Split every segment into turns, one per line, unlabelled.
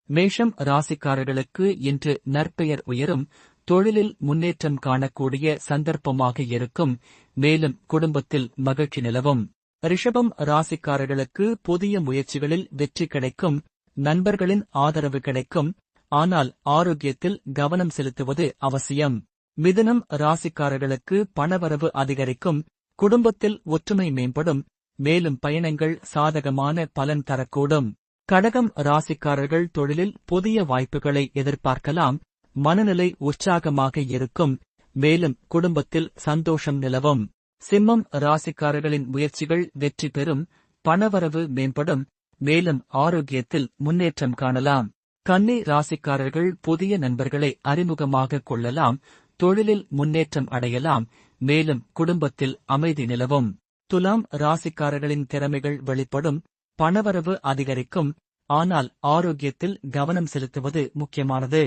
மேஷம் ராசிக்காரர்களுக்கு இன்று நற்பெயர் உயரும், தொழிலில் முன்னேற்றம் காணக்கூடிய சந்தர்ப்பமாக இருக்கும், மேலும் குடும்பத்தில் மகிழ்ச்சி நிலவும். ரிஷபம் ராசிக்காரர்களுக்கு புதிய முயற்சிகளில் வெற்றி கிடைக்கும், நண்பர்களின் ஆதரவு கிடைக்கும், ஆனால் ஆரோக்கியத்தில் கவனம் செலுத்துவது அவசியம். மிதுனம் ராசிக்காரர்களுக்கு பணவரவு அதிகரிக்கும், குடும்பத்தில் ஒற்றுமை மேம்படும், மேலும் பயணங்கள் சாதகமான பலன் தரக்கூடும். கடகம் ராசிக்காரர்கள் தொழிலில் புதிய வாய்ப்புகளை எதிர்பார்க்கலாம், மனநிலை உற்சாகமாக இருக்கும், மேலும் குடும்பத்தில் சந்தோஷம் நிலவும். சிம்மம் ராசிக்காரர்களின் முயற்சிகள் வெற்றி பெறும், பணவரவு மேம்படும், மேலும் ஆரோக்கியத்தில் முன்னேற்றம் காணலாம். கன்னி ராசிக்காரர்கள் புதிய நண்பர்களை அறிமுகமாக கொள்ளலாம், தொழிலில் முன்னேற்றம் அடையலாம், மேலும் குடும்பத்தில் அமைதி நிலவும். துலாம் ராசிக்காரர்களின் திறமைகள் வெளிப்படும், பணவரவு அதிகரிக்கும், ஆனால் ஆரோக்கியத்தில் கவனம் செலுத்துவது முக்கியமானது.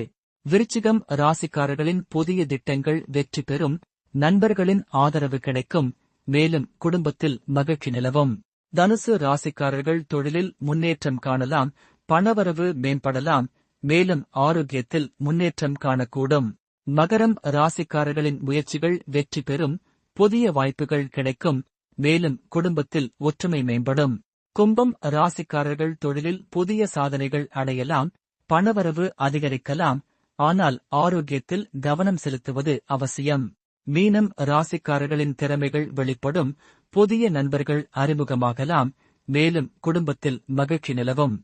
விருச்சிகம் ராசிக்காரர்களின் புதிய திட்டங்கள் வெற்றி பெறும், நண்பர்களின் ஆதரவு கிடைக்கும், மேலும் குடும்பத்தில் மகிழ்ச்சி நிலவும். தனுசு ராசிக்காரர்கள் தொழிலில் முன்னேற்றம் காணலாம், பணவரவு மேம்படலாம், மேலும் ஆரோக்கியத்தில் முன்னேற்றம் காணக்கூடும். மகரம் ராசிக்காரர்களின் முயற்சிகள் வெற்றி பெறும், புதிய வாய்ப்புகள் கிடைக்கும், மேலும் குடும்பத்தில் ஒற்றுமை மேம்படும். கும்பம் ராசிக்காரர்கள் தொழிலில் புதிய சாதனைகள் அடையலாம், பணவரவு அதிகரிக்கலாம், ஆனால் ஆரோக்கியத்தில் கவனம் செலுத்துவது அவசியம். மீனம் ராசிக்காரர்களின் திறமைகள் வெளிப்படும், புதிய நண்பர்கள் அறிமுகமாகலாம், மேலும் குடும்பத்தில் மகிழ்ச்சி நிலவும்.